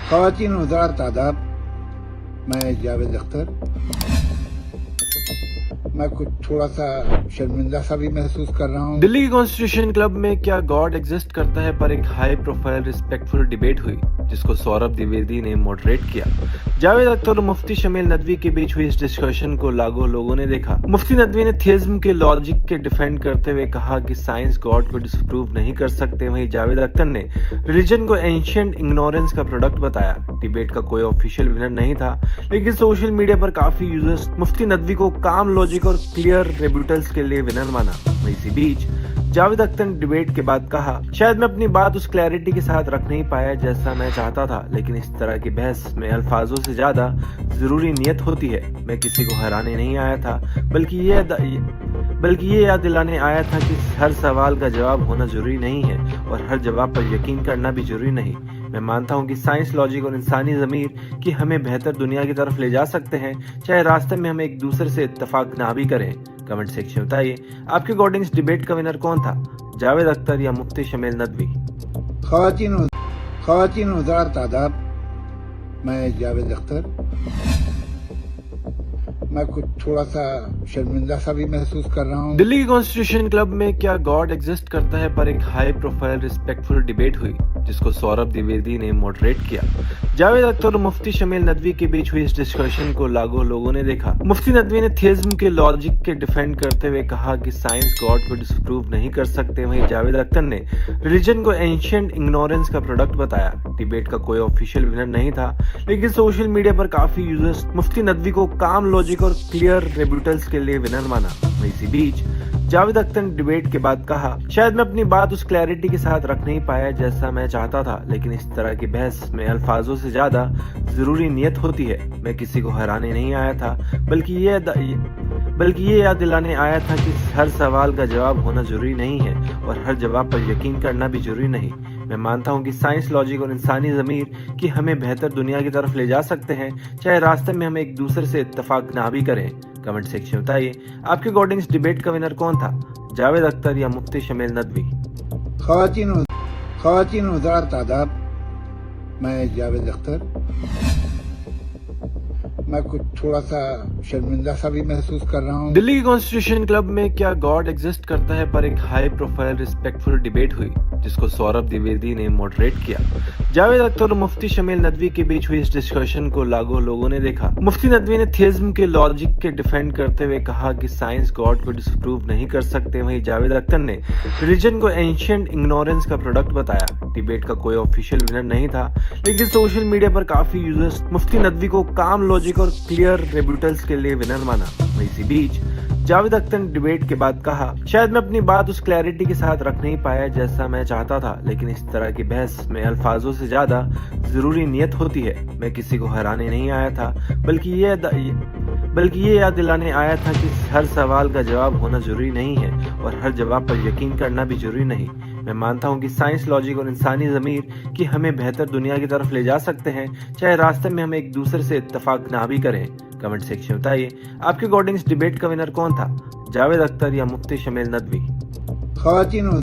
خواتین وزار تعداد میں جاوید اختر میں کچھ تھوڑا سا شرمندہ سا بھی محسوس کر رہا ہوں. دلی کانسٹیٹیوشن کلب میں کیا گاڈ ایگزسٹ کرتا ہے پر ایک ہائی پروفائل ریسپیکٹفل ڈیبیٹ ہوئی جس کو سوربھ دیویدی نے موڈریٹ کیا. جاوید اختر اور مفتی شمیل ندوی کے بیچ ہوئی اس ڈسکشن کو لاکھوں لوگوں نے دیکھا. مفتی ندوی نے تھیزم کے لاجک کے ڈیفینڈ کرتے ہوئے کہا کہ سائنس گاڈ کو ڈسپروو نہیں کر سکتے. وہیں جاوید اختر نے ریلیجن کو اینشینٹ اگنورینس کا پروڈکٹ بتایا. ڈیبیٹ کا کوئی آفیشیل ونر نہیں تھا لیکن سوشل میڈیا پر کافی یوزرز مفتی ندوی کو کام لاجک اور کلیئر ریبیوٹلز کے لیے ونر مانا. اسی بیچ جاوید اختر نے ڈیبیٹ کے بعد کہا شاید میں اپنی بات اس کلیئرٹی کے ساتھ رکھ نہیں پایا جیسا میں چاہتا تھا لیکن اس طرح کی بحث میں الفاظوں سے زیادہ ضروری نیت ہوتی ہے. میں کسی کو ہرانے نہیں آیا تھا بلکہ یہ یاد دلانے آیا تھا کہ ہر سوال کا جواب ہونا ضروری نہیں ہے اور ہر جواب پر یقین کرنا بھی ضروری نہیں. میں مانتا ہوں کہ سائنس لاجک اور انسانی ضمیر کی ہمیں بہتر دنیا کی طرف لے جا سکتے ہیں چاہے راستے میں ہم ایک دوسرے سے اتفاق نہ بھی کریں. کمنٹ سیکشن میں بتائیے آپ کے اکارڈنگ اس ڈیبیٹ کا ونر کون تھا, جاوید اختر یا مفتی شمیل ندوی. خواتین وزار تعداد میں جاوید اختر میں کچھ تھوڑا سا شرمندہ سا بھی محسوس کر رہا ہوں. دلی کانسٹیٹیوشن کلب میں کیا گاڈ ایگزسٹ کرتا ہے پر ایک ہائی پروفائل ریسپیکٹفل ڈیبیٹ ہوئی جس کو سوربھ دیویدی نے موڈریٹ کیا. جاوید اختر اور مفتی شمیل ندوی کے بیچ ہوئی اس ڈسکشن کو لاکھوں لوگوں نے دیکھا. مفتی ندوی نے تھیزم کے لاجک کے ڈیفینڈ کرتے ہوئے کہا کہ سائنس گاڈ کو ڈسپروو نہیں کر سکتے. وہیں جاوید اختر نے ریلیجن کو اینشینٹ اگنورینس کا پروڈکٹ بتایا. ڈیبیٹ کا کوئی آفیشیل ونر نہیں تھا لیکن سوشل میڈیا پر کافی یوزرز مفتی ندوی کو کام لاجک اور کلیئر ریبیوٹلز کے لیے ونر مانا. اسی بیچ جاوید اختر نے ڈیبیٹ کے بعد کہا شاید میں اپنی بات اس کلیئرٹی کے ساتھ رکھ نہیں پایا جیسا میں چاہتا تھا لیکن اس طرح کی بحث میں الفاظوں سے زیادہ ضروری نیت ہوتی ہے. میں کسی کو ہرانے نہیں آیا تھا بلکہ یہ یاد دلانے آیا تھا کہ ہر سوال کا جواب ہونا ضروری نہیں ہے اور ہر جواب پر یقین کرنا بھی ضروری نہیں. میں مانتا ہوں کہ سائنس لاجک اور انسانی ضمیر کی ہمیں بہتر دنیا کی طرف لے جا سکتے ہیں چاہے راستے میں ہم ایک دوسرے سے اتفاق نہ بھی کریں. کمنٹ سیکشن میں بتائیے آپ کے اکارڈنگ اس ڈیبیٹ کا ونر کون تھا, جاوید اختر یا مفتی شمیل ندوی. خواتین وزار تعداد میں جاوید اختر میں کچھ تھوڑا سا شرمندہ سا بھی محسوس کر رہا ہوں. دلی کانسٹیٹیوشن کلب میں کیا گاڈ ایگزسٹ کرتا ہے پر ایک ہائی پروفائل ریسپیکٹفل ڈیبیٹ ہوئی جس کو سوربھ دیویدی نے موڈریٹ کیا. جاوید اختر اور مفتی شمیل ندوی کے بیچ ہوئی اس ڈسکشن کو لاکھوں لوگوں نے دیکھا. مفتی ندوی نے تھیزم کے لاجک کے ڈیفینڈ کرتے ہوئے کہا کہ سائنس گاڈ کو ڈسپروو نہیں کر سکتے. وہیں جاوید اختر نے ریلیجن کو اینشینٹ اگنورینس کا پروڈکٹ بتایا. ڈیبیٹ کا کوئی آفیشیل ونر نہیں تھا لیکن سوشل میڈیا پر کافی یوزرز مفتی ندوی کو کام لاجک اور کلیئر ریبیوٹلز کے لیے ونر مانا. اسی بیچ جاوید اختر نے ڈیبیٹ کے بعد کہا شاید میں اپنی بات اس کلیئرٹی کے ساتھ رکھ نہیں پایا جیسا میں چاہتا تھا لیکن اس طرح کی بحث میں الفاظوں سے زیادہ ضروری نیت ہوتی ہے. میں کسی کو ہرانے نہیں آیا تھا بلکہ یہ یاد دلانے آیا تھا کہ ہر سوال کا جواب ہونا ضروری نہیں ہے اور ہر جواب پر یقین کرنا بھی ضروری نہیں. میں مانتا ہوں کہ سائنس لاجک اور انسانی ضمیر کی ہمیں بہتر دنیا کی طرف لے جا سکتے ہیں چاہے راستے میں ہم ایک دوسرے سے اتفاق نہ بھی کریں. کمنٹ سیکشن میں بتائیے آپ کے اکارڈنگ اس ڈیبیٹ کا ونر کون تھا, جاوید اختر یا مفتی شمیل ندوی.